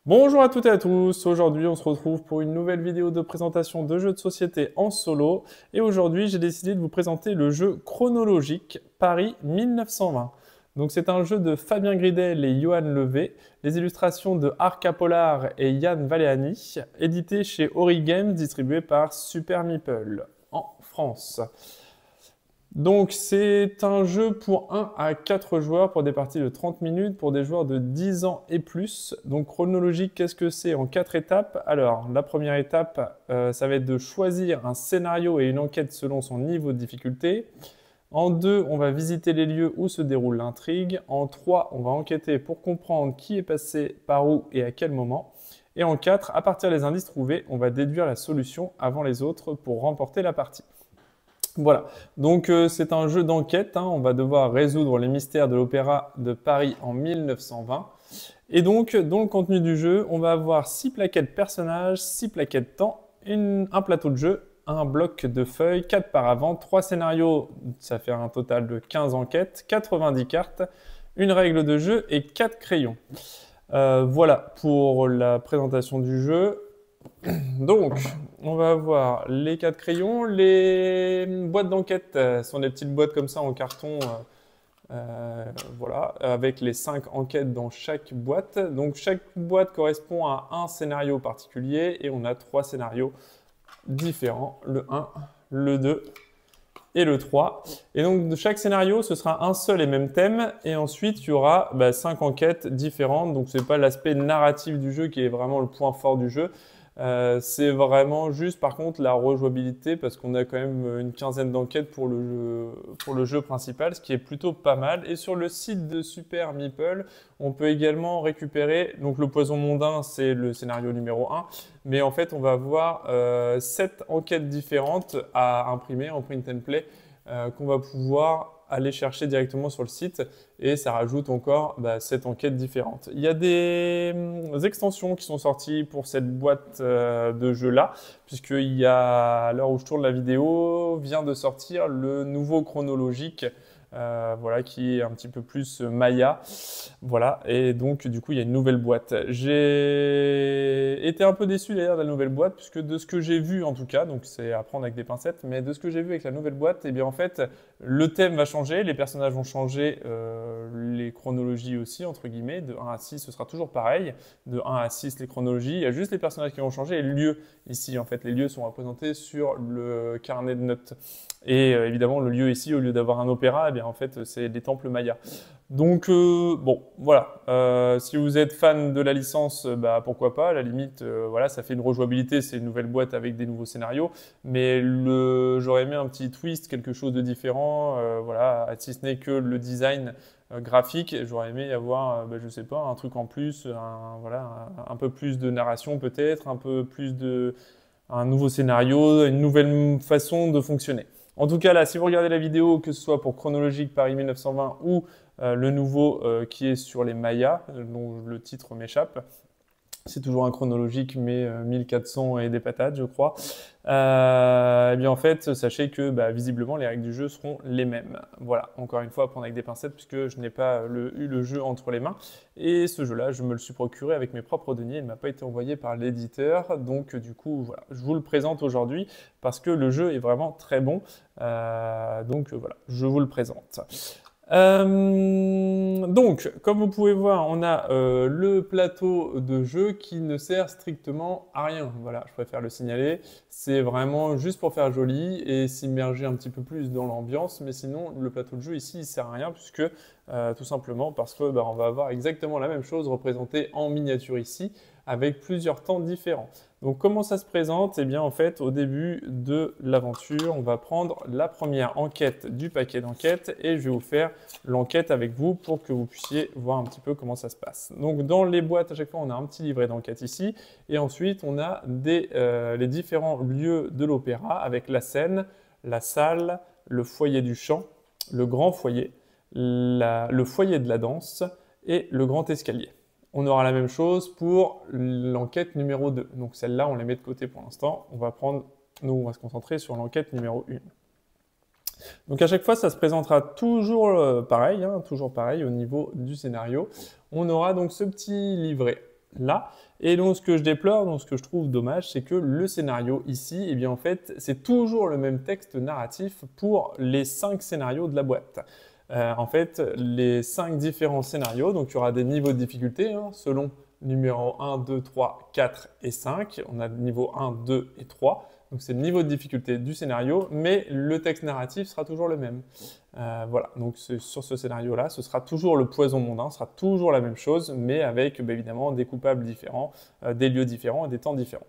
Bonjour à toutes et à tous, aujourd'hui on se retrouve pour une nouvelle vidéo de présentation de jeux de société en solo et aujourd'hui j'ai décidé de vous présenter le jeu Chronologique Paris 1920. Donc c'est un jeu de Fabien Gridel et Johan Levé, les illustrations de Arca Polar et Yann Valéani, édité chez Ori Games, distribué par Super Meeple en France. Donc c'est un jeu pour 1 à 4 joueurs pour des parties de 30 minutes pour des joueurs de 10 ans et plus. Donc chronologique, qu'est-ce que c'est en 4 étapes? Alors la première étape, ça va être de choisir un scénario et une enquête selon son niveau de difficulté. En 2, on va visiter les lieux où se déroule l'intrigue. En 3, on va enquêter pour comprendre qui est passé par où et à quel moment. Et en 4, à partir des indices trouvés, on va déduire la solution avant les autres pour remporter la partie. Voilà, donc c'est un jeu d'enquête, hein. On va devoir résoudre les mystères de l'Opéra de Paris en 1920. Et donc, dans le contenu du jeu, on va avoir 6 plaquettes personnages, 6 plaquettes temps, un plateau de jeu, un bloc de feuilles, 4 paravents, 3 scénarios, ça fait un total de 15 enquêtes, 90 cartes, une règle de jeu et 4 crayons. Voilà pour la présentation du jeu. Donc, on va avoir les 4 crayons. Les boîtes d'enquête sont des petites boîtes comme ça en carton, voilà, avec les 5 enquêtes dans chaque boîte. Donc, chaque boîte correspond à un scénario particulier et on a 3 scénarios différents, le 1, le 2 et le 3. Et donc, de chaque scénario, ce sera un seul et même thème. Et ensuite, il y aura 5 enquêtes différentes. Donc, ce n'est pas l'aspect narratif du jeu qui est vraiment le point fort du jeu. C'est vraiment juste par contre la rejouabilité parce qu'on a quand même une quinzaine d'enquêtes pour le jeu principal, ce qui est plutôt pas mal. Et sur le site de Super Meeple, on peut également récupérer, donc le poison mondain c'est le scénario numéro 1, mais en fait on va avoir 7 enquêtes différentes à imprimer en print and play qu'on va pouvoir aller chercher directement sur le site et ça rajoute encore 7 enquêtes différentes. Il y a des extensions qui sont sorties pour cette boîte de jeu là, puisqu'il y a, à l'heure où je tourne la vidéo, vient de sortir le nouveau chronologique, voilà, qui est un petit peu plus Maya. Voilà, et donc du coup il y a une nouvelle boîte. J'ai été un peu déçu d'ailleurs de la nouvelle boîte, puisque de ce que j'ai vu en tout cas, donc c'est à prendre avec des pincettes, mais de ce que j'ai vu avec la nouvelle boîte, et bien en fait le thème va changer, les personnages vont changer, les chronologies aussi, entre guillemets, de 1 à 6 ce sera toujours pareil, de 1 à 6 les chronologies, il y a juste les personnages qui vont changer et les lieux ici en fait, les lieux sont représentés sur le carnet de notes. Et évidemment le lieu ici, au lieu d'avoir un opéra, eh bien en fait c'est les temples mayas. Donc bon, voilà. Si vous êtes fan de la licence, pourquoi pas. À la limite, voilà, ça fait une rejouabilité, c'est une nouvelle boîte avec des nouveaux scénarios. Mais j'aurais aimé un petit twist, quelque chose de différent. Voilà, si ce n'est que le design graphique, j'aurais aimé y avoir, je sais pas, un truc en plus, voilà, un peu plus de narration peut-être, un peu plus un nouveau scénario, une nouvelle façon de fonctionner. En tout cas, là, si vous regardez la vidéo, que ce soit pour Chronologique Paris 1920 ou le nouveau qui est sur les Mayas, dont le titre m'échappe. C'est toujours un chronologique, mais 1400 et des patates, je crois. Eh bien, en fait, sachez que visiblement, les règles du jeu seront les mêmes. Voilà, encore une fois, à prendre avec des pincettes, puisque je n'ai pas eu le jeu entre les mains. Et ce jeu-là, je me le suis procuré avec mes propres deniers. Il ne m'a pas été envoyé par l'éditeur. Donc, du coup, voilà, je vous le présente aujourd'hui, parce que le jeu est vraiment très bon. Donc, voilà, je vous le présente. Donc, comme vous pouvez voir, on a le plateau de jeu qui ne sert strictement à rien. Voilà, je préfère le signaler. C'est vraiment juste pour faire joli et s'immerger un petit peu plus dans l'ambiance. Mais sinon, le plateau de jeu ici, il sert à rien puisque tout simplement parce que on va avoir exactement la même chose représentée en miniature ici avec plusieurs temps différents. Donc comment ça se présente? Eh bien en fait au début de l'aventure, on va prendre la première enquête du paquet d'enquêtes et je vais vous faire l'enquête avec vous pour que vous puissiez voir un petit peu comment ça se passe. Donc dans les boîtes à chaque fois on a un petit livret d'enquête ici et ensuite on a les différents lieux de l'opéra avec la scène, la salle, le foyer du chant, le grand foyer, le foyer de la danse et le grand escalier. On aura la même chose pour l'enquête numéro 2. Donc celle-là, on les met de côté pour l'instant. On va se concentrer sur l'enquête numéro 1. Donc à chaque fois, ça se présentera toujours pareil, hein, toujours pareil au niveau du scénario. On aura donc ce petit livret. là. Et donc, ce que je déplore, donc ce que je trouve dommage, c'est que le scénario ici, eh bien, en fait, c'est toujours le même texte narratif pour les 5 scénarios de la boîte. En fait, les 5 différents scénarios, donc il y aura des niveaux de difficulté, hein, selon numéro 1, 2, 3, 4 et 5. On a le niveau 1, 2 et 3. Donc c'est le niveau de difficulté du scénario, mais le texte narratif sera toujours le même. Voilà, donc sur ce scénario-là, ce sera toujours le poison mondain, ce sera toujours la même chose, mais avec évidemment des coupables différents, des lieux différents et des temps différents.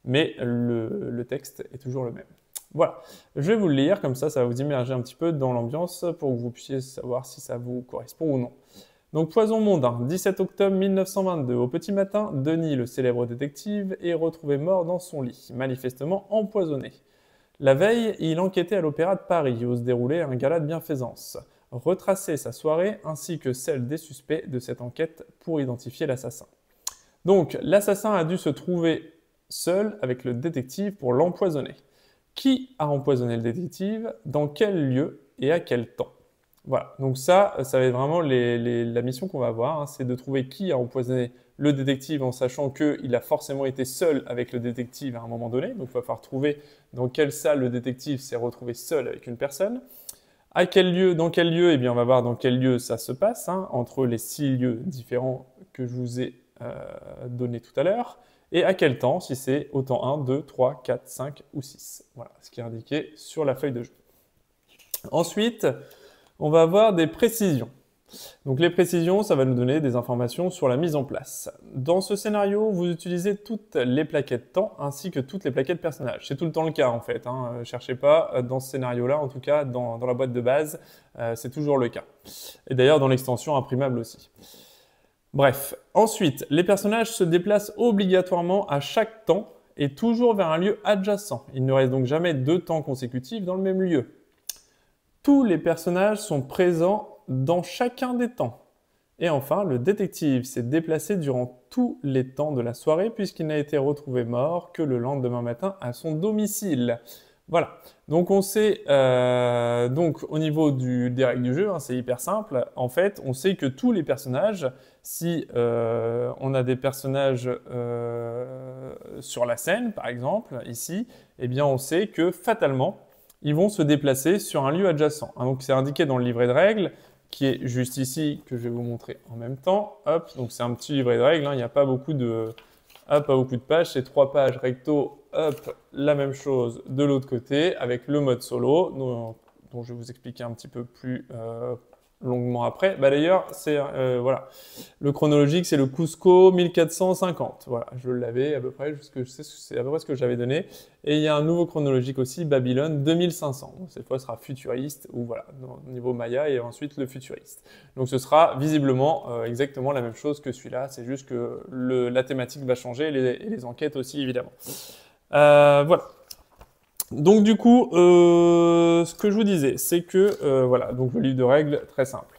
Mais le texte est toujours le même. Voilà, je vais vous le lire, comme ça va vous immerger un petit peu dans l'ambiance pour que vous puissiez savoir si ça vous correspond ou non. Donc, Poison mondain, 17 octobre 1922. Au petit matin, Denis, le célèbre détective, est retrouvé mort dans son lit, manifestement empoisonné. La veille, il enquêtait à l'Opéra de Paris, où se déroulait un gala de bienfaisance. Retracer sa soirée ainsi que celle des suspects de cette enquête pour identifier l'assassin. Donc, l'assassin a dû se trouver seul avec le détective pour l'empoisonner. Qui a empoisonné le détective, dans quel lieu et à quel temps? Voilà, donc ça va être vraiment la mission qu'on va avoir, hein, c'est de trouver qui a empoisonné le détective en sachant qu'il a forcément été seul avec le détective à un moment donné. Donc il va falloir trouver dans quelle salle le détective s'est retrouvé seul avec une personne. À quel lieu, dans quel lieu? Eh bien on va voir dans quel lieu ça se passe, hein, entre les 6 lieux différents que je vous ai donnés tout à l'heure. Et à quel temps, si c'est au temps 1, 2, 3, 4, 5 ou 6. Voilà, ce qui est indiqué sur la feuille de jeu. Ensuite, on va avoir des précisions. Donc les précisions, ça va nous donner des informations sur la mise en place. Dans ce scénario, vous utilisez toutes les plaquettes temps ainsi que toutes les plaquettes personnages. C'est tout le temps le cas en fait, hein. Cherchez pas dans ce scénario-là, en tout cas dans la boîte de base, c'est toujours le cas. Et d'ailleurs dans l'extension imprimable aussi. Bref, ensuite, les personnages se déplacent obligatoirement à chaque temps et toujours vers un lieu adjacent. Il ne reste donc jamais 2 temps consécutifs dans le même lieu. Tous les personnages sont présents dans chacun des temps. Et enfin, le détective s'est déplacé durant tous les temps de la soirée puisqu'il n'a été retrouvé mort que le lendemain matin à son domicile. Voilà, donc on sait, donc au niveau des règles du jeu, hein, c'est hyper simple. En fait, on sait que tous les personnages, si on a des personnages sur la scène, par exemple, ici, eh bien on sait que fatalement, ils vont se déplacer sur un lieu adjacent. Hein, donc c'est indiqué dans le livret de règles, qui est juste ici, que je vais vous montrer en même temps. Hop, donc c'est un petit livret de règles, hein, il n'y a pas beaucoup de pages, c'est 3 pages recto. Hop, la même chose de l'autre côté avec le mode solo, dont je vais vous expliquer un petit peu plus longuement après. Bah d'ailleurs, c'est voilà, le chronologique, c'est le Cusco 1450. Voilà, je l'avais à peu près, c'est à peu près ce que j'avais donné. Et il y a un nouveau chronologique aussi, Babylone 2500. Donc, cette fois, ce sera futuriste ou voilà, au niveau Maya et ensuite le futuriste. Donc ce sera visiblement exactement la même chose que celui-là. C'est juste que la thématique va changer et les enquêtes aussi évidemment. Voilà. Donc du coup, ce que je vous disais, c'est que, voilà, donc le livre de règles, très simple.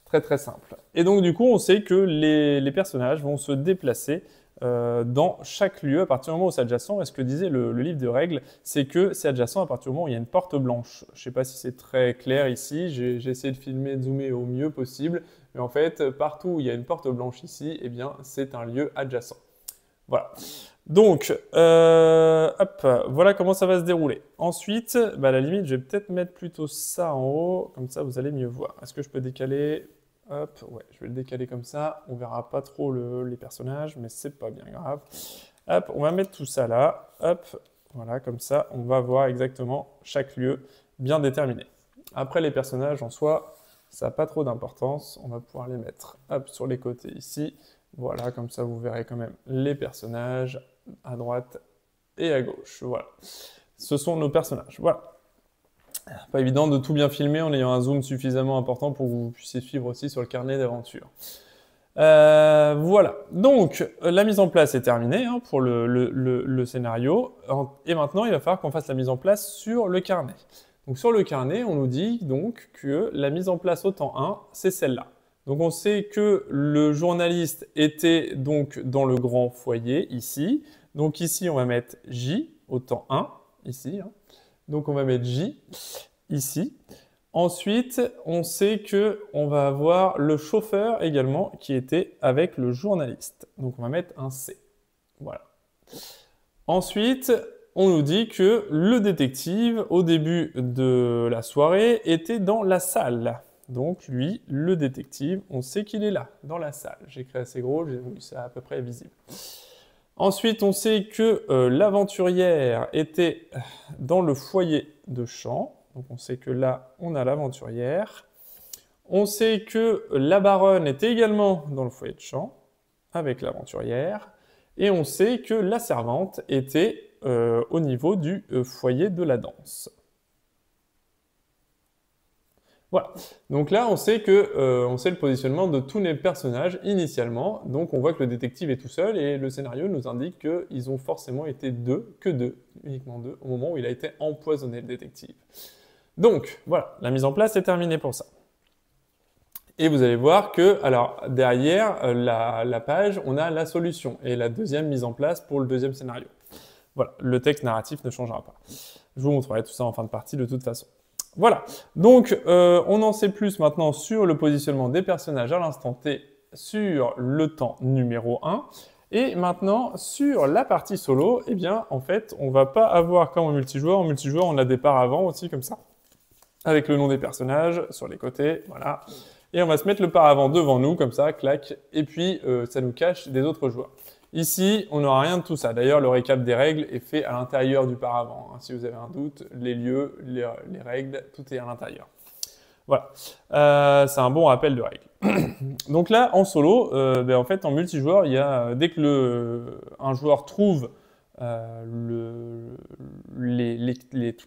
Très très simple. Et donc du coup, on sait que les personnages vont se déplacer dans chaque lieu à partir du moment où c'est adjacent. Et ce que disait le livre de règles, c'est que c'est adjacent à partir du moment où il y a une porte blanche. Je ne sais pas si c'est très clair ici, j'ai essayé de filmer, de zoomer au mieux possible, mais en fait, partout où il y a une porte blanche ici, eh bien, c'est un lieu adjacent. Voilà. Donc, hop, voilà comment ça va se dérouler. Ensuite, bah, à la limite, je vais peut-être mettre plutôt ça en haut, comme ça vous allez mieux voir. Est-ce que je peux décaler? Hop, ouais, je vais le décaler comme ça. On verra pas trop les personnages, mais c'est pas bien grave. Hop, on va mettre tout ça là. Hop, voilà, comme ça, on va voir exactement chaque lieu bien déterminé. Après, les personnages en soi, ça n'a pas trop d'importance. On va pouvoir les mettre, hop, sur les côtés ici. Voilà, comme ça vous verrez quand même les personnages à droite et à gauche. Voilà, ce sont nos personnages. Voilà. Pas évident de tout bien filmer en ayant un zoom suffisamment important pour que vous puissiez suivre aussi sur le carnet d'aventure. Voilà, donc la mise en place est terminée hein, pour le scénario. Et maintenant, il va falloir qu'on fasse la mise en place sur le carnet. Donc sur le carnet, on nous dit donc que la mise en place au temps 1, c'est celle-là. Donc on sait que le journaliste était donc dans le grand foyer ici. Donc ici on va mettre J au temps 1, ici. Hein. Donc on va mettre J ici. Ensuite, on sait que on va avoir le chauffeur également qui était avec le journaliste. Donc on va mettre un C. Voilà. Ensuite, on nous dit que le détective, au début de la soirée, était dans la salle. Donc lui, le détective, on sait qu'il est là, dans la salle. J'ai écrit assez gros, j'ai voulu ça à peu près visible. Ensuite, on sait que l'aventurière était dans le foyer de chant. Donc on sait que là, on a l'aventurière. On sait que la baronne était également dans le foyer de chant, avec l'aventurière. Et on sait que la servante était au niveau du foyer de la danse. Voilà. Donc là, on sait le positionnement de tous les personnages initialement. Donc on voit que le détective est tout seul et le scénario nous indique qu'ils ont forcément été uniquement deux, au moment où il a été empoisonné, le détective. Donc voilà, la mise en place est terminée pour ça. Et vous allez voir que, alors derrière la page, on a la solution et la deuxième mise en place pour le deuxième scénario. Voilà, le texte narratif ne changera pas. Je vous montrerai tout ça en fin de partie de toute façon. Voilà, donc on en sait plus maintenant sur le positionnement des personnages à l'instant T sur le temps numéro 1. Et maintenant, sur la partie solo, eh bien, en fait, on va pas avoir comme en multijoueur. En multijoueur, on a des paravents aussi, comme ça, avec le nom des personnages sur les côtés, voilà. Et on va se mettre le paravent devant nous, comme ça, clac, et puis ça nous cache des autres joueurs. Ici, on n'aura rien de tout ça. D'ailleurs, le récap des règles est fait à l'intérieur du paravent. Hein. Si vous avez un doute, les lieux, les règles, tout est à l'intérieur. Voilà, c'est un bon rappel de règles. Donc là, en solo, en fait, en multijoueur, il y a, dès que un joueur trouve toutes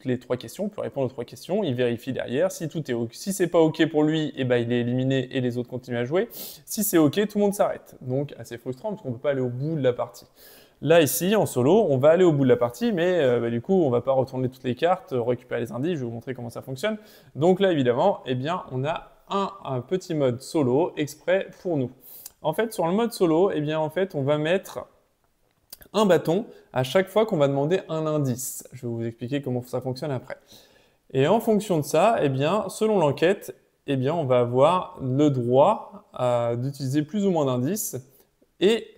les trois questions, peut répondre aux trois questions, il vérifie derrière. Si tout est si c'est pas OK pour lui, eh ben, il est éliminé et les autres continuent à jouer. Si c'est OK, tout le monde s'arrête. Donc assez frustrant parce qu'on ne peut pas aller au bout de la partie. Là, ici, en solo, on va aller au bout de la partie, mais du coup, on ne va pas retourner toutes les cartes, récupérer les indices, je vais vous montrer comment ça fonctionne. Donc là, évidemment, eh bien, on a un petit mode solo exprès pour nous. En fait, sur le mode solo, eh bien, en fait, on va mettre un bâton à chaque fois qu'on va demander un indice. Je vais vous expliquer comment ça fonctionne après. Et en fonction de ça, eh bien, selon l'enquête, eh bien, on va avoir le droit d'utiliser plus ou moins d'indices et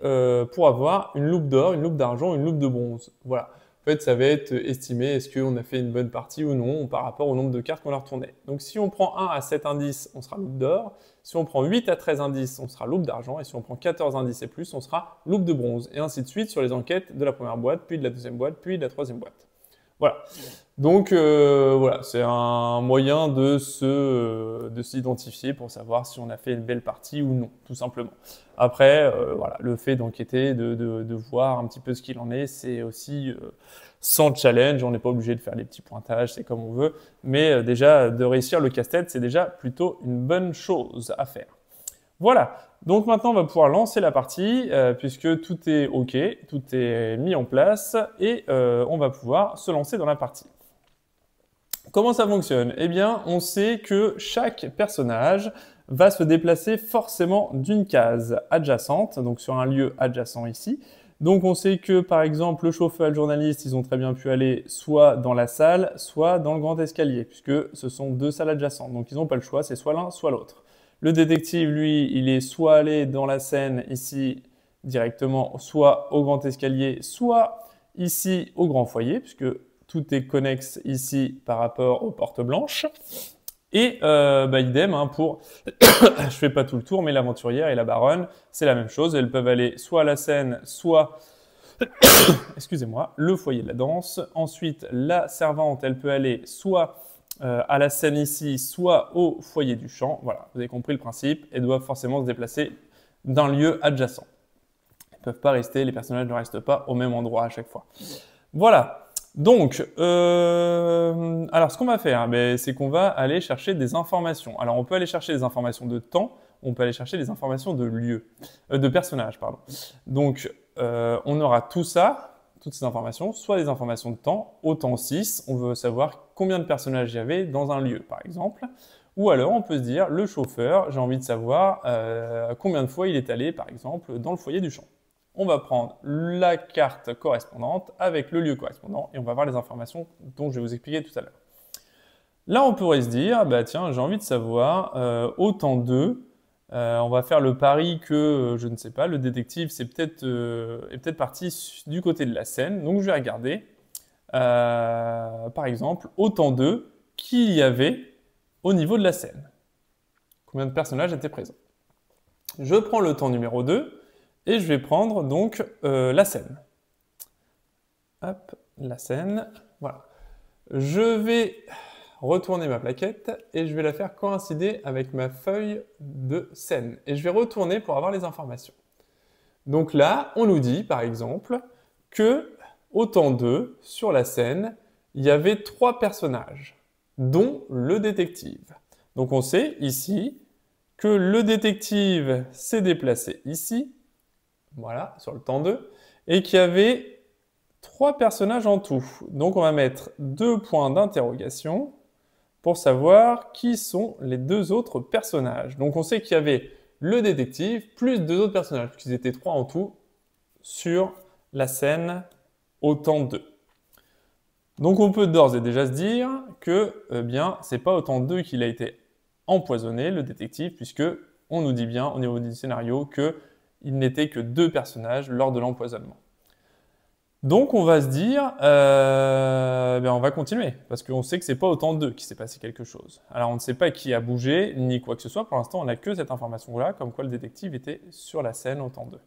pour avoir une loupe d'or, une loupe d'argent, une loupe de bronze. Voilà. En fait, ça va être estimé est-ce qu'on a fait une bonne partie ou non par rapport au nombre de cartes qu'on a retournées. Donc si on prend 1 à 7 indices, on sera loupe d'or. Si on prend 8 à 13 indices, on sera loupe d'argent. Et si on prend 14 indices et plus, on sera loupe de bronze. Et ainsi de suite sur les enquêtes de la première boîte, puis de la deuxième boîte, puis de la troisième boîte. Voilà. Donc voilà, c'est un moyen de s'identifier pour savoir si on a fait une belle partie ou non, tout simplement. Après, voilà, le fait d'enquêter, de voir un petit peu ce qu'il en est, c'est aussi sans challenge. On n'est pas obligé de faire des petits pointages, c'est comme on veut. Mais déjà, de réussir le casse-tête, c'est déjà plutôt une bonne chose à faire. Voilà, donc maintenant on va pouvoir lancer la partie puisque tout est OK, tout est mis en place et on va pouvoir se lancer dans la partie. Comment ça fonctionne? Eh bien, on sait que chaque personnage va se déplacer forcément d'une case adjacente, donc sur un lieu adjacent ici. Donc on sait que par exemple le chauffeur et le journaliste, ils ont très bien pu aller soit dans la salle, soit dans le grand escalier, puisque ce sont deux salles adjacentes. Donc ils n'ont pas le choix, c'est soit l'un, soit l'autre. Le détective, lui, il est soit allé dans la scène ici directement, soit au grand escalier, soit ici au grand foyer, puisque tout est connexe ici par rapport aux portes blanches. Et idem hein, pour, je fais pas tout le tour, mais l'aventurière et la baronne, c'est la même chose. Elles peuvent aller soit à la scène, soit, excusez-moi, le foyer de la danse. Ensuite, la servante, elle peut aller soit à la scène ici, soit au foyer du chant. Voilà, vous avez compris le principe. Elles doivent forcément se déplacer d'un lieu adjacent. Elles ne peuvent pas rester, les personnages ne restent pas au même endroit à chaque fois. Voilà. Donc, alors ce qu'on va faire, c'est qu'on va aller chercher des informations. Alors, on peut aller chercher des informations de temps, on peut aller chercher des informations de lieu, de personnages, pardon. Donc, on aura tout ça, toutes ces informations, soit des informations de temps, au temps 6, on veut savoir combien de personnages il y avait dans un lieu, par exemple. Ou alors, on peut se dire, le chauffeur, j'ai envie de savoir combien de fois il est allé, par exemple, dans le foyer du chant. On va prendre la carte correspondante avec le lieu correspondant et on va voir les informations dont je vais vous expliquer tout à l'heure. Là, on pourrait se dire, bah tiens, j'ai envie de savoir, au temps 2, on va faire le pari que, je ne sais pas, le détective est peut-être parti du côté de la scène. Donc, je vais regarder, par exemple, au temps 2, qui y avait au niveau de la scène. Combien de personnages étaient présents. Je prends le temps numéro 2 et je vais prendre donc la scène. Hop, la scène, voilà. Je vais retourner ma plaquette et je vais la faire coïncider avec ma feuille de scène. Et je vais retourner pour avoir les informations. Donc là, on nous dit, par exemple, que au temps 2, sur la scène, il y avait 3 personnages, dont le détective. Donc on sait ici que le détective s'est déplacé ici, voilà, sur le temps 2, et qu'il y avait 3 personnages en tout. Donc on va mettre 2 points d'interrogation pour savoir qui sont les 2 autres personnages. Donc on sait qu'il y avait le détective plus 2 autres personnages, puisqu'ils étaient 3 en tout sur la scène au temps 2. Donc on peut d'ores et déjà se dire que bien, c'est pas au temps 2 qu'il a été empoisonné, le détective, puisque on nous dit bien au niveau du scénario qu'il n'était que 2 personnages lors de l'empoisonnement. Donc on va se dire, on va continuer, parce qu'on sait que c'est pas au temps 2 qu'il s'est passé quelque chose. Alors on ne sait pas qui a bougé, ni quoi que ce soit, pour l'instant on n'a que cette information-là, comme quoi le détective était sur la scène au temps 2.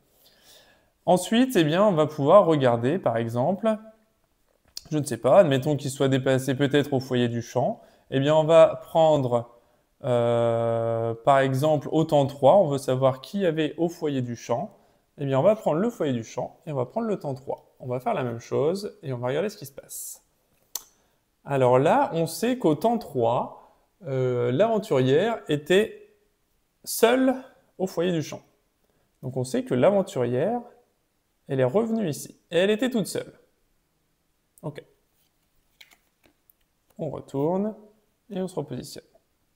Ensuite, on va pouvoir regarder, par exemple, je ne sais pas, admettons qu'il soit déplacé peut-être au foyer du champ, on va prendre, par exemple, au temps 3, on veut savoir qui avait au foyer du champ, on va prendre le foyer du champ et on va prendre le temps 3. On va faire la même chose et on va regarder ce qui se passe. Alors là, on sait qu'au temps 3, l'aventurière était seule au foyer du champ. Donc on sait que l'aventurière, elle est revenue ici. Et elle était toute seule. Ok. On retourne et on se repositionne.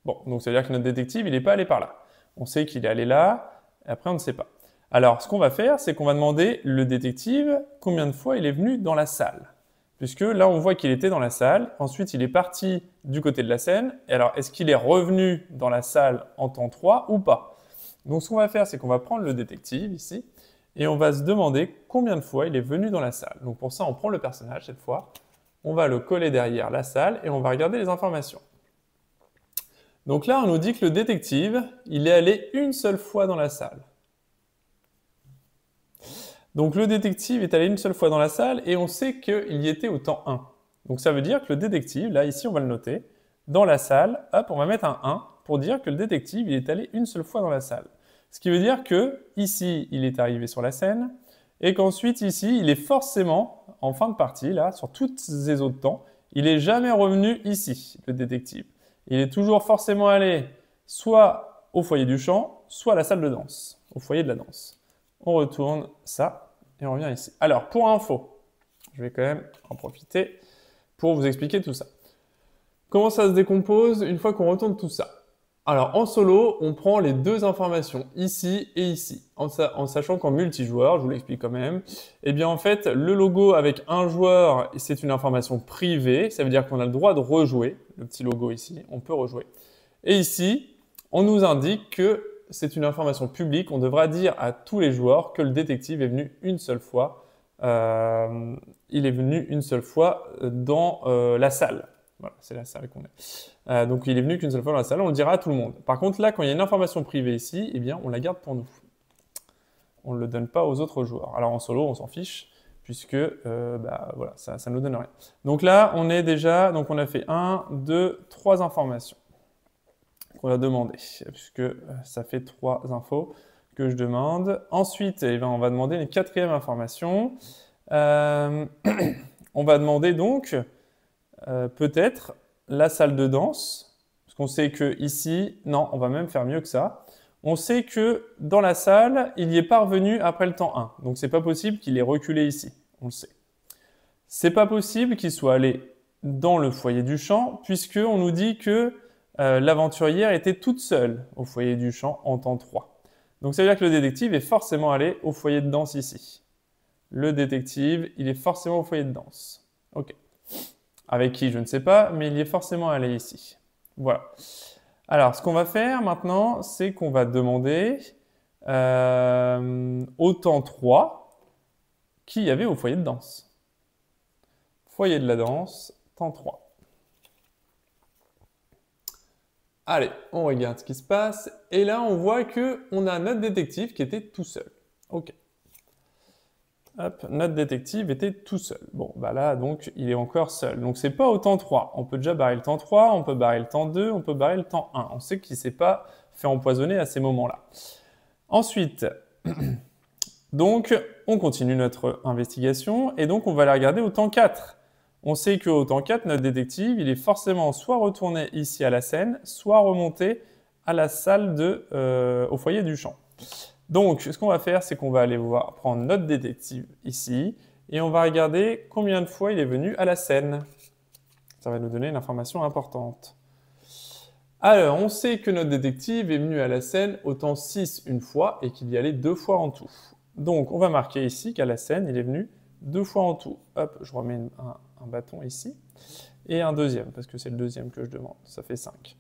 Bon, donc ça veut dire que notre détective, il n'est pas allé par là. On sait qu'il est allé là, et après on ne sait pas. Alors, ce qu'on va faire, c'est qu'on va demander le détective combien de fois il est venu dans la salle. Puisque là, on voit qu'il était dans la salle. Ensuite, il est parti du côté de la scène. Et alors, est-ce qu'il est revenu dans la salle en temps 3 ou pas? Donc, ce qu'on va faire, c'est qu'on va prendre le détective ici. Et on va se demander combien de fois il est venu dans la salle. Donc, pour ça, on prend le personnage cette fois. On va le coller derrière la salle et on va regarder les informations. Donc là, on nous dit que le détective, il est allé une seule fois dans la salle. Donc le détective est allé une seule fois dans la salle et on sait qu'il y était au temps 1. Donc ça veut dire que le détective, là ici on va le noter, dans la salle, hop, on va mettre un 1 pour dire que le détective il est allé une seule fois dans la salle. Ce qui veut dire que ici il est arrivé sur la scène et qu'ensuite ici il est forcément en fin de partie, là, sur tous ces autres temps, il n'est jamais revenu ici, le détective. Il est toujours forcément allé soit au foyer du champ, soit à la salle de danse, au foyer de la danse. On retourne ça et on revient ici. Alors, pour info, je vais quand même en profiter pour vous expliquer tout ça. Comment ça se décompose une fois qu'on retourne tout ça? Alors, en solo, on prend les 2 informations, ici et ici. En sachant qu'en multijoueur, je vous l'explique quand même, en fait, le logo avec un joueur, c'est une information privée. Ça veut dire qu'on a le droit de rejouer. Le petit logo ici, on peut rejouer. Et ici, on nous indique que c'est une information publique. On devra dire à tous les joueurs que le détective est venu une seule fois. Il est venu une seule fois dans la salle. Voilà, c'est la salle qu'on est. Donc il est venu qu'une seule fois dans la salle, on le dira à tout le monde. Par contre, là, quand il y a une information privée ici, on la garde pour nous. On ne le donne pas aux autres joueurs. Alors en solo, on s'en fiche, puisque voilà, ça ne nous donne rien. Donc là, on est déjà, donc on a fait 1, 2, 3 informations qu'on a demandé, puisque ça fait 3 infos que je demande. Ensuite, on va demander une 4e information. On va demander donc peut-être la salle de danse, parce qu'on sait que ici, non, on va même faire mieux que ça. On sait que dans la salle, il y est parvenu après le temps 1. Donc c'est pas possible qu'il ait reculé ici, on le sait. C'est pas possible qu'il soit allé dans le foyer du champ, puisqu'on nous dit que l'aventurière était toute seule au foyer du champ en temps 3. Donc ça veut dire que le détective est forcément allé au foyer de danse ici. Le détective, il est forcément au foyer de danse. Ok. Avec qui, je ne sais pas, mais il y est forcément allé ici. Voilà. Alors, ce qu'on va faire maintenant, c'est qu'on va demander au temps 3 qui y avait au foyer de danse. Foyer de la danse, temps 3. Allez, on regarde ce qui se passe. Et là, on voit qu'on a notre détective qui était tout seul. OK. Hop, notre détective était tout seul. Bon, bah là, donc, il est encore seul. Donc, c'est pas au temps 3. On peut déjà barrer le temps 3, on peut barrer le temps 2, on peut barrer le temps 1. On sait qu'il ne s'est pas fait empoisonner à ces moments-là. Ensuite, donc, on continue notre investigation et donc, on va la regarder au temps 4. On sait qu'au temps 4, notre détective, il est forcément soit retourné ici à la scène, soit remonté à la salle au foyer du champ. Donc, ce qu'on va faire, c'est qu'on va aller prendre notre détective ici et on va regarder combien de fois il est venu à la scène. Ça va nous donner une information importante. Alors, on sait que notre détective est venu à la scène au temps 6 une fois et qu'il y allait 2 fois en tout. Donc, on va marquer ici qu'à la scène, il est venu 2 fois en tout. Hop, je remets un bâton ici et un deuxième parce que c'est le deuxième que je demande. Ça fait 5.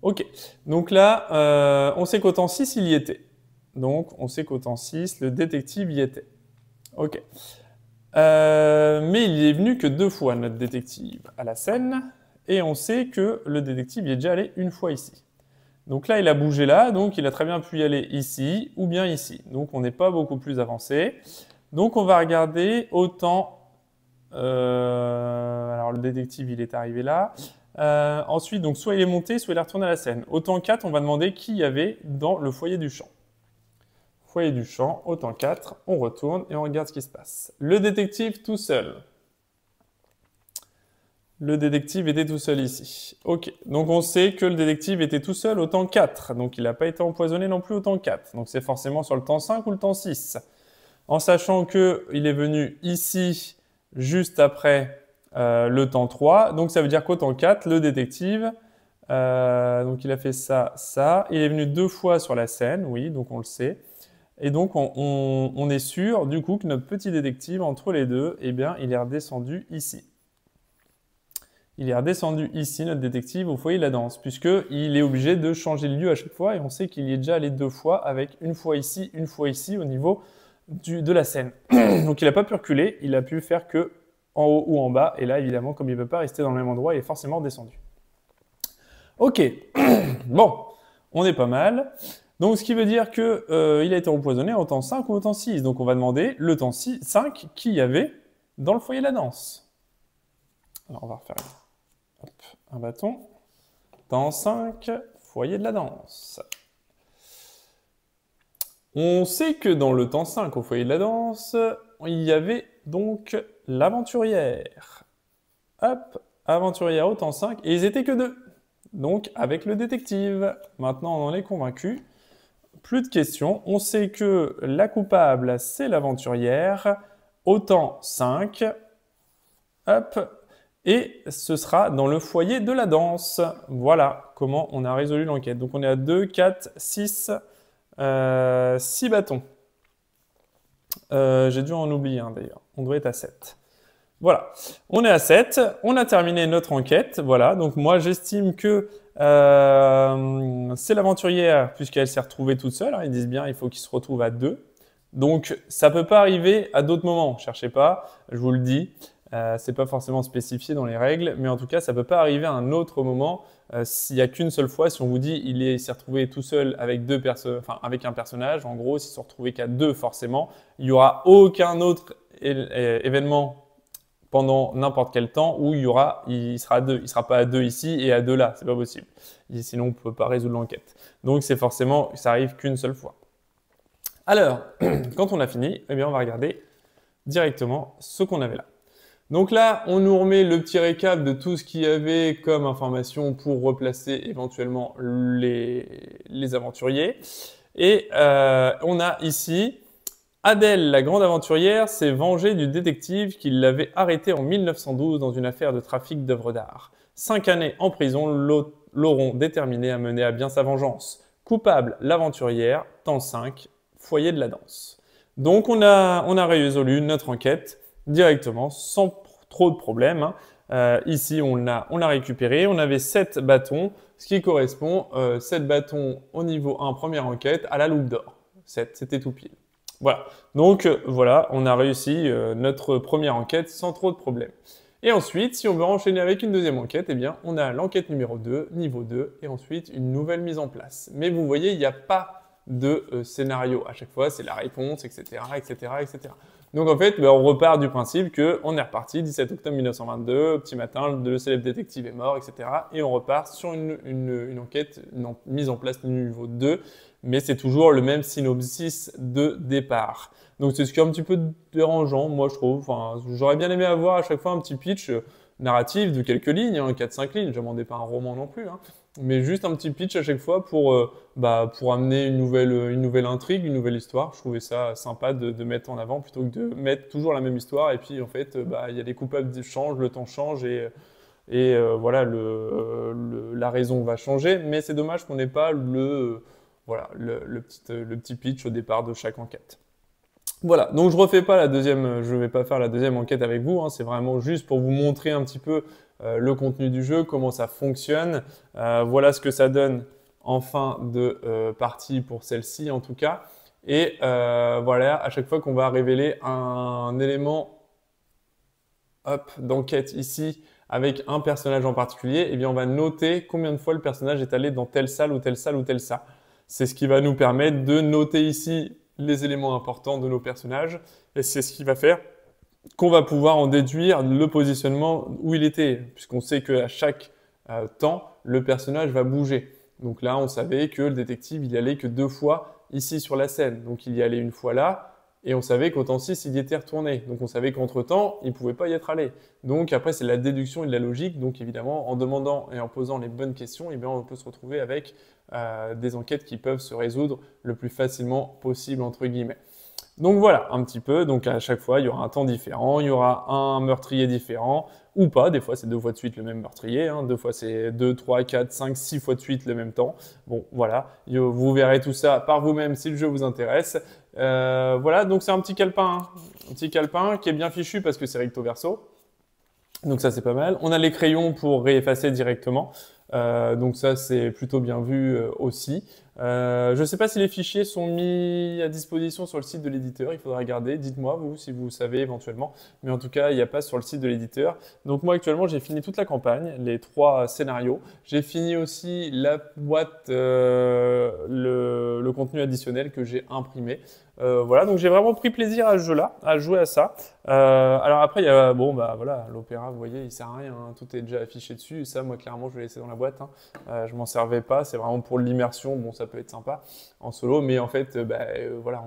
Ok, donc là, on sait qu'au temps 6, il y était. Donc, on sait qu'au temps 6, le détective y était. Ok. Mais il est venu que 2 fois, notre détective, à la scène. Et on sait que le détective y est déjà allé une fois ici. Donc là, il a bougé là, donc il a très bien pu y aller ici ou bien ici. Donc, on n'est pas beaucoup plus avancé. Donc, on va regarder au temps... alors, le détective, il est arrivé là. Ensuite, donc, soit il est monté, soit il est retourné à la scène. Au temps 4, on va demander qui y avait dans le foyer du champ. Foyer du champ, au temps 4, on retourne et on regarde ce qui se passe. Le détective tout seul. Le détective était tout seul ici. Ok, donc on sait que le détective était tout seul au temps 4. Donc il n'a pas été empoisonné non plus au temps 4. Donc c'est forcément sur le temps 5 ou le temps 6. En sachant qu'il est venu ici juste après le temps 3. Donc ça veut dire qu'au temps 4, le détective, donc il a fait ça, ça. Il est venu 2 fois sur la scène, oui, donc on le sait. Et donc, on est sûr, du coup, que notre petit détective, entre les deux, eh bien, il est redescendu ici. Il est redescendu ici, notre détective, au foyer de la danse, puisqu'il est obligé de changer de lieu à chaque fois, et on sait qu'il y est déjà allé 2 fois, avec une fois ici, au niveau de la scène. Donc, il n'a pas pu reculer, il a pu faire que en haut ou en bas, et là, évidemment, comme il ne peut pas rester dans le même endroit, il est forcément descendu. Ok, bon, on est pas mal. Donc, ce qui veut dire qu'il a été empoisonné au temps 5 ou au temps 6. Donc, on va demander le temps 5 qui y avait dans le foyer de la danse. Alors, on va refaire un bâton. Temps 5, foyer de la danse. On sait que dans le temps 5 au foyer de la danse, il y avait donc l'aventurière. Hop, aventurière au temps 5. Et ils étaient que 2. Donc, avec le détective. Maintenant, on en est convaincu. Plus de questions. On sait que la coupable, c'est l'aventurière. Au temps 5. Hop. Et ce sera dans le foyer de la danse. Voilà comment on a résolu l'enquête. Donc, on est à 2, 4, 6, 6 bâtons. J'ai dû en oublier un d'ailleurs. On doit être à 7. Voilà, on est à 7, on a terminé notre enquête, voilà, donc moi j'estime que c'est l'aventurière puisqu'elle s'est retrouvée toute seule, hein, ils disent bien il faut qu'il se retrouve à 2, donc ça peut pas arriver à d'autres moments, cherchez pas, je vous le dis, c'est pas forcément spécifié dans les règles, mais en tout cas ça peut pas arriver à un autre moment s'il y a qu'une seule fois, si on vous dit il s'est retrouvé tout seul avec avec un personnage, en gros s'il se retrouvait qu'à 2 forcément, il y aura aucun autre événement pendant n'importe quel temps où il sera à 2. Il ne sera pas à 2 ici et à 2 là, c'est pas possible. Sinon, on ne peut pas résoudre l'enquête. Donc, ça arrive qu'une seule fois. Alors, quand on a fini, eh bien, on va regarder directement ce qu'on avait là. Donc là, on nous remet le petit récap de tout ce qu'il y avait comme information pour replacer éventuellement les aventuriers. Et on a ici... Adèle, la grande aventurière, s'est vengée du détective qui l'avait arrêtée en 1912 dans une affaire de trafic d'œuvres d'art. 5 années en prison l'auront déterminée à mener à bien sa vengeance. Coupable, l'aventurière, temps 5, foyer de la danse. Donc on a résolu notre enquête directement, sans trop de problèmes. Ici, on l'a récupéré. On avait 7 bâtons, ce qui correspond 7 bâtons au niveau 1, première enquête, à la loupe d'or. 7, c'était tout pile. Voilà. Donc, voilà, on a réussi notre première enquête sans trop de problèmes. Et ensuite, si on veut enchaîner avec une deuxième enquête, eh bien, on a l'enquête numéro 2, niveau 2, et ensuite une nouvelle mise en place. Mais vous voyez, il n'y a pas de scénario. À chaque fois, c'est la réponse, etc., etc., etc. Donc en fait, on repart du principe qu'on est reparti, 17 octobre 1922, petit matin, le célèbre détective est mort, etc. Et on repart sur une enquête, une mise en place niveau 2, mais c'est toujours le même synopsis de départ. Donc c'est ce qui est un petit peu dérangeant, moi je trouve. Enfin, j'aurais bien aimé avoir à chaque fois un petit pitch narratif de quelques lignes, hein, 4-5 lignes, je ne demandais pas un roman non plus, hein, mais juste un petit pitch à chaque fois pour amener une nouvelle intrigue, une nouvelle histoire. Je trouvais ça sympa de mettre en avant plutôt que de mettre toujours la même histoire et puis en fait il y a des coupables qui changent, le temps change et voilà la raison va changer, mais c'est dommage qu'on n'ait pas le petit pitch au départ de chaque enquête. Voilà, donc je refais pas je vais pas faire la deuxième enquête avec vous, hein, c'est vraiment juste pour vous montrer un petit peu le contenu du jeu, comment ça fonctionne. Voilà ce que ça donne en fin de partie pour celle-ci en tout cas. Et voilà, à chaque fois qu'on va révéler un élément d'enquête ici avec un personnage en particulier, eh bien on va noter combien de fois le personnage est allé dans telle salle ou telle salle ou telle salle. C'est ce qui va nous permettre de noter ici les éléments importants de nos personnages et c'est ce qui va faire qu'on va pouvoir en déduire le positionnement où il était, puisqu'on sait qu'à chaque temps, le personnage va bouger. Donc là, on savait que le détective, il y allait que 2 fois ici sur la scène. Donc il y allait une fois là, et on savait qu'au temps 6, il y était retourné. Donc on savait qu'entre-temps, il ne pouvait pas y être allé. Donc après, c'est la déduction et de la logique. Donc évidemment, en demandant et en posant les bonnes questions, eh bien, on peut se retrouver avec des enquêtes qui peuvent se résoudre le plus facilement possible, entre guillemets. Donc voilà, un petit peu. Donc à chaque fois, il y aura un temps différent, il y aura un meurtrier différent, ou pas. Des fois, c'est 2 fois de suite le même meurtrier. Hein. 2 fois, c'est 2, 3, 4, 5, 6 fois de suite le même temps. Bon, voilà. Vous verrez tout ça par vous-même si le jeu vous intéresse. Voilà, donc c'est un petit calepin. Hein. Un petit calepin qui est bien fichu parce que c'est recto verso. Donc ça, c'est pas mal. On a les crayons pour réeffacer directement. Donc ça, c'est plutôt bien vu aussi. Je ne sais pas si les fichiers sont mis à disposition sur le site de l'éditeur, il faudra regarder, dites-moi vous si vous savez éventuellement, mais en tout cas il n'y a pas sur le site de l'éditeur. Donc moi actuellement j'ai fini toute la campagne, les 3 scénarios, j'ai fini aussi la boîte, le contenu additionnel que j'ai imprimé. Voilà, donc j'ai vraiment pris plaisir à ce jeu-là, à jouer à ça. Alors après, il y a, bon, bah voilà, l'opéra, vous voyez, il sert à rien, hein, tout est déjà affiché dessus. Ça, moi, clairement, je l'ai laissé dans la boîte. Hein. Je m'en servais pas, c'est vraiment pour l'immersion. Bon, ça peut être sympa en solo, mais en fait, voilà,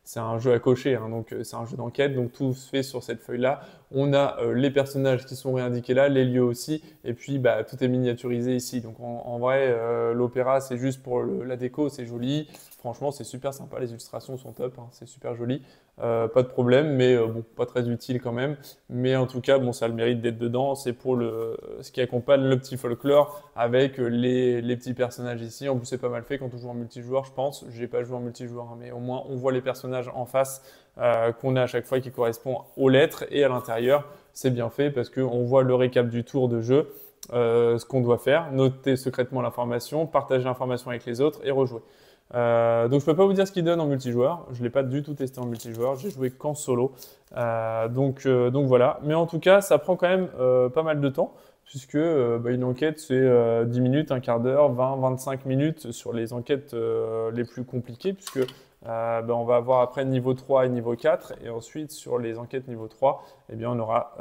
c'est un jeu à cocher, hein, donc c'est un jeu d'enquête, donc tout se fait sur cette feuille-là. On a les personnages qui sont réindiqués là, les lieux aussi, et puis tout est miniaturisé ici. Donc en vrai, l'opéra, c'est juste pour la déco, c'est joli. Franchement, c'est super sympa, les illustrations sont top, hein, c'est super joli. Pas de problème, mais bon, pas très utile quand même. Mais en tout cas, bon, ça a le mérite d'être dedans. C'est pour ce qui accompagne le petit folklore avec les petits personnages ici. En plus, c'est pas mal fait quand on joue en multijoueur, je pense. J'ai pas joué en multijoueur, hein, mais au moins, on voit les personnages en face qu'on a à chaque fois qui correspond aux lettres. Et à l'intérieur, c'est bien fait parce qu'on voit le récap du tour de jeu, ce qu'on doit faire, noter secrètement l'information, partager l'information avec les autres et rejouer. Donc je peux pas vous dire ce qu'il donne en multijoueur, je l'ai pas du tout testé en multijoueur, j'ai joué qu'en solo, donc voilà. Mais en tout cas, ça prend quand même pas mal de temps, puisque une enquête c'est 10 minutes, un quart d'heure, 20-25 minutes sur les enquêtes les plus compliquées, puisque on va avoir après niveau 3 et niveau 4, et ensuite sur les enquêtes niveau 3, eh bien, on aura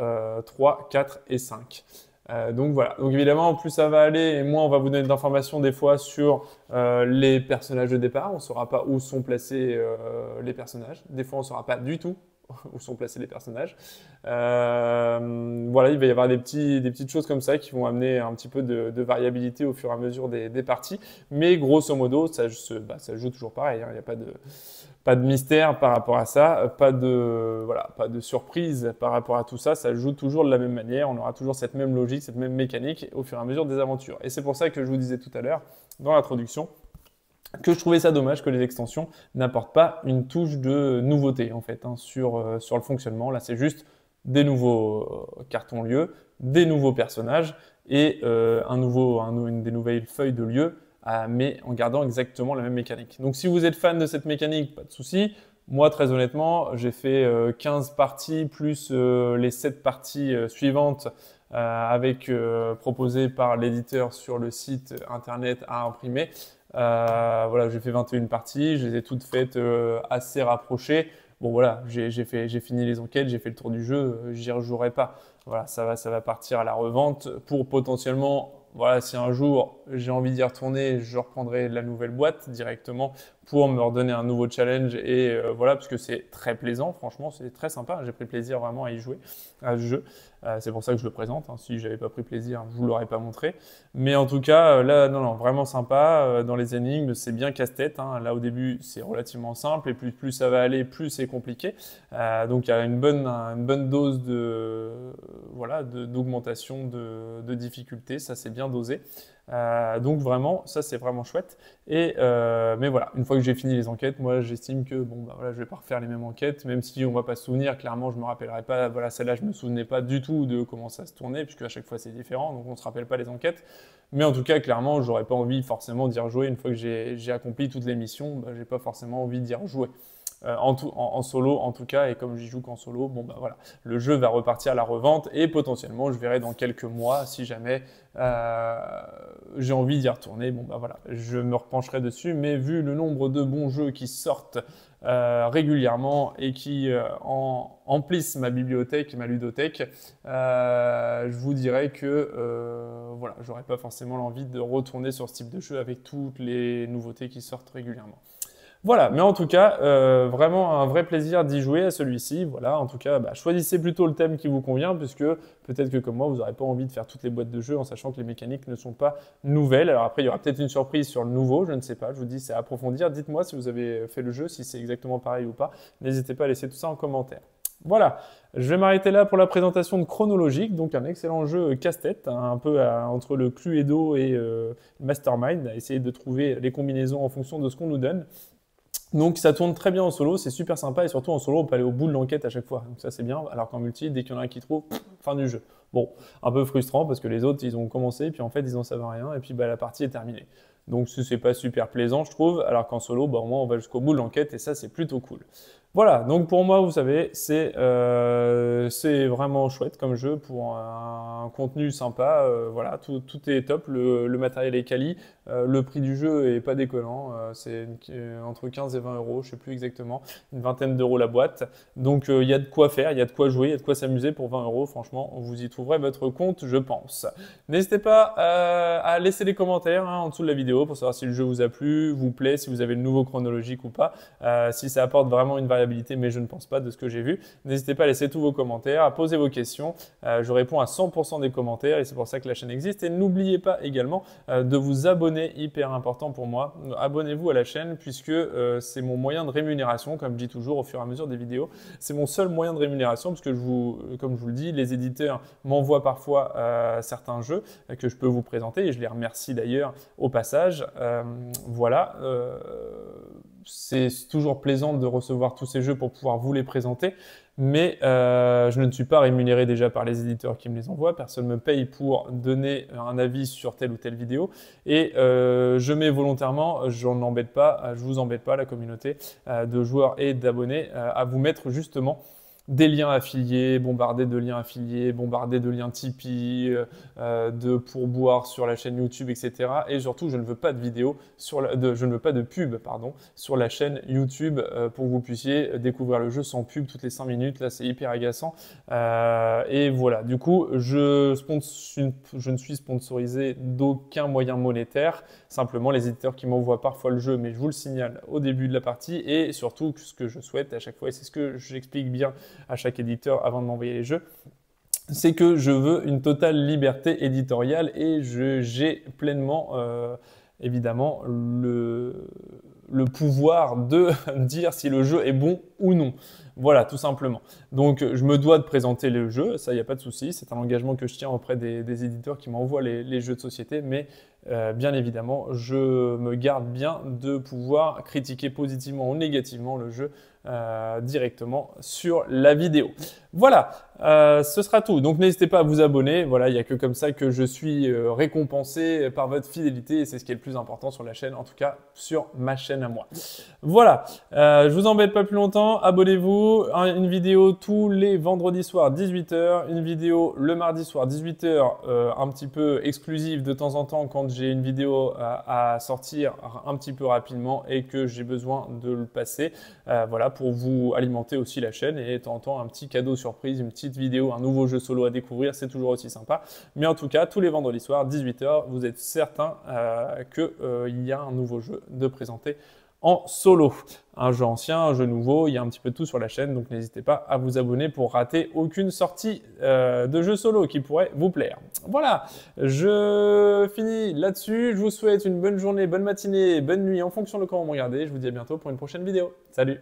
3, 4 et 5. Donc voilà, donc évidemment plus ça va aller et moins on va vous donner d'informations des fois sur les personnages de départ, on ne saura pas où sont placés les personnages, des fois on ne saura pas du tout où sont placés les personnages. Voilà, il va y avoir des petites choses comme ça qui vont amener un petit peu de variabilité au fur et à mesure des parties, mais grosso modo ça joue toujours pareil, hein, il n'y a pas de mystère par rapport à ça, pas de surprise par rapport à tout ça, ça joue toujours de la même manière, on aura toujours cette même logique, cette même mécanique au fur et à mesure des aventures. Et c'est pour ça que je vous disais tout à l'heure, dans l'introduction, que je trouvais ça dommage que les extensions n'apportent pas une touche de nouveauté en fait, hein, sur le fonctionnement. Là, c'est juste des nouveaux cartons lieux, des nouveaux personnages et des nouvelles feuilles de lieu, mais en gardant exactement la même mécanique. Donc si vous êtes fan de cette mécanique, pas de souci. Moi, très honnêtement, j'ai fait 15 parties plus les 7 parties suivantes proposées par l'éditeur sur le site internet à imprimer. Voilà, j'ai fait 21 parties, je les ai toutes faites assez rapprochées. Bon voilà, j'ai fini les enquêtes, j'ai fait le tour du jeu, j'y rejouerai pas. Voilà, ça va partir à la revente pour potentiellement, voilà, si un jour j'ai envie d'y retourner, je reprendrai la nouvelle boîte directement pour me redonner un nouveau challenge et voilà, parce que c'est très plaisant, franchement, c'est très sympa. J'ai pris plaisir vraiment à y jouer à ce jeu. C'est pour ça que je le présente. Hein. Si j'avais pas pris plaisir, je vous l'aurais pas montré. Mais en tout cas, là, non, vraiment sympa. Dans les énigmes, c'est bien casse-tête. Hein. Là, au début, c'est relativement simple et plus ça va aller, plus c'est compliqué. Donc, il y a une bonne dose d'augmentation de difficulté. Ça, c'est bien dosé. Donc vraiment, ça c'est vraiment chouette. Mais voilà, une fois que j'ai fini les enquêtes, moi j'estime que bon bah voilà, je vais pas refaire les mêmes enquêtes, même si on va pas se souvenir. Clairement, je me rappellerai pas. Voilà, celle-là, je me souvenais pas du tout de comment ça se tournait, puisque à chaque fois c'est différent, donc on se rappelle pas les enquêtes. Mais en tout cas, clairement, j'aurais pas envie forcément d'y rejouer une fois que j'ai accompli toutes les missions. Bah, j'ai pas forcément envie d'y rejouer. En solo en tout cas, et comme j'y joue qu'en solo, bon bah voilà, le jeu va repartir à la revente et potentiellement je verrai dans quelques mois si jamais j'ai envie d'y retourner, bon bah voilà, je me repencherai dessus, mais vu le nombre de bons jeux qui sortent régulièrement et qui emplissent ma bibliothèque, ma ludothèque, je vous dirais que voilà, j'aurais pas forcément l'envie de retourner sur ce type de jeu avec toutes les nouveautés qui sortent régulièrement. Voilà, mais en tout cas, vraiment un vrai plaisir d'y jouer à celui-ci. Voilà, en tout cas, bah, choisissez plutôt le thème qui vous convient, puisque peut-être que comme moi, vous n'aurez pas envie de faire toutes les boîtes de jeux en sachant que les mécaniques ne sont pas nouvelles. Alors après, il y aura peut-être une surprise sur le nouveau, je ne sais pas, je vous dis, c'est à approfondir. Dites-moi si vous avez fait le jeu, si c'est exactement pareil ou pas. N'hésitez pas à laisser tout ça en commentaire. Voilà, je vais m'arrêter là pour la présentation de Chronologique, donc un excellent jeu casse-tête, hein, un peu entre le Cluedo et Mastermind, à essayer de trouver les combinaisons en fonction de ce qu'on nous donne. Donc ça tourne très bien en solo, c'est super sympa et surtout en solo on peut aller au bout de l'enquête à chaque fois. Donc ça c'est bien, alors qu'en multi, dès qu'il y en a un qui trouve, fin du jeu. Bon, un peu frustrant parce que les autres ils ont commencé et puis en fait ils n'en savent rien et puis bah, la partie est terminée. Donc c'est pas super plaisant je trouve, alors qu'en solo bah, au moins on va jusqu'au bout de l'enquête et ça c'est plutôt cool. Voilà, donc pour moi vous savez c'est vraiment chouette comme jeu pour un contenu sympa, voilà, tout est top, le matériel est quali, le prix du jeu est pas déconnant, c'est entre 15 et 20 euros, je sais plus exactement, une vingtaine d'euros la boîte. Donc il y a de quoi faire, il y a de quoi jouer, il y a de quoi s'amuser pour 20 euros. Franchement, vous y trouverez votre compte, je pense. N'hésitez pas à laisser des commentaires hein, en dessous de la vidéo pour savoir si le jeu vous a plu, vous plaît, si vous avez le nouveau chronologique ou pas, si ça apporte vraiment une variabilité, mais je ne pense pas de ce que j'ai vu. N'hésitez pas à laisser tous vos commentaires, à poser vos questions. Je réponds à 100% des commentaires et c'est pour ça que la chaîne existe. Et n'oubliez pas également de vous abonner, hyper important pour moi. Abonnez-vous à la chaîne puisque c'est mon moyen de rémunération, comme je dis toujours au fur et à mesure des vidéos. C'est mon seul moyen de rémunération parce que comme je vous le dis, les éditeurs m'envoient parfois certains jeux que je peux vous présenter et je les remercie d'ailleurs au passage. Voilà. C'est toujours plaisant de recevoir tous ces jeux pour pouvoir vous les présenter, mais je ne suis pas rémunéré déjà par les éditeurs qui me les envoient, personne ne me paye pour donner un avis sur telle ou telle vidéo, et je mets volontairement, je vous embête pas la communauté de joueurs et d'abonnés à vous mettre justement des liens affiliés, bombardés de liens affiliés, bombardés de liens Tipeee, de pourboires sur la chaîne YouTube, etc. Et surtout, je ne veux pas de vidéos je ne veux pas de pub, pardon, sur la chaîne YouTube pour que vous puissiez découvrir le jeu sans pub toutes les 5 minutes. Là, c'est hyper agaçant. Et voilà. Du coup, je ne suis sponsorisé d'aucun moyen monétaire. Simplement, les éditeurs qui m'envoient parfois le jeu, mais je vous le signale au début de la partie. Et surtout, ce que je souhaite à chaque fois, et c'est ce que j'explique bien à chaque éditeur avant de m'envoyer les jeux, c'est que je veux une totale liberté éditoriale et j'ai pleinement, évidemment, le pouvoir de dire si le jeu est bon ou non. Voilà, tout simplement. Donc, je me dois de présenter le jeu, ça, il n'y a pas de souci. C'est un engagement que je tiens auprès des éditeurs qui m'envoient les jeux de société, mais bien évidemment, je me garde bien de pouvoir critiquer positivement ou négativement le jeu directement sur la vidéo. Voilà, ce sera tout. Donc n'hésitez pas à vous abonner. Voilà, il n'y a que comme ça que je suis récompensé par votre fidélité et c'est ce qui est le plus important sur la chaîne, en tout cas sur ma chaîne à moi. Voilà, je vous embête pas plus longtemps. Abonnez-vous. Une vidéo tous les vendredis soirs 18 h, une vidéo le mardi soir 18 h, un petit peu exclusive de temps en temps quand j'ai une vidéo à sortir un petit peu rapidement et que j'ai besoin de le passer. Voilà, pour vous alimenter aussi la chaîne et de temps en temps un petit cadeau surprise, une petite vidéo, un nouveau jeu solo à découvrir, c'est toujours aussi sympa. Mais en tout cas, tous les vendredis soirs, 18 h, vous êtes certain qu'il y a un nouveau jeu de présenter en solo. Un jeu ancien, un jeu nouveau, il y a un petit peu de tout sur la chaîne, donc n'hésitez pas à vous abonner pour rater aucune sortie de jeu solo qui pourrait vous plaire. Voilà, je finis là-dessus. Je vous souhaite une bonne journée, bonne matinée, bonne nuit en fonction de quand vous me regardez. Je vous dis à bientôt pour une prochaine vidéo. Salut!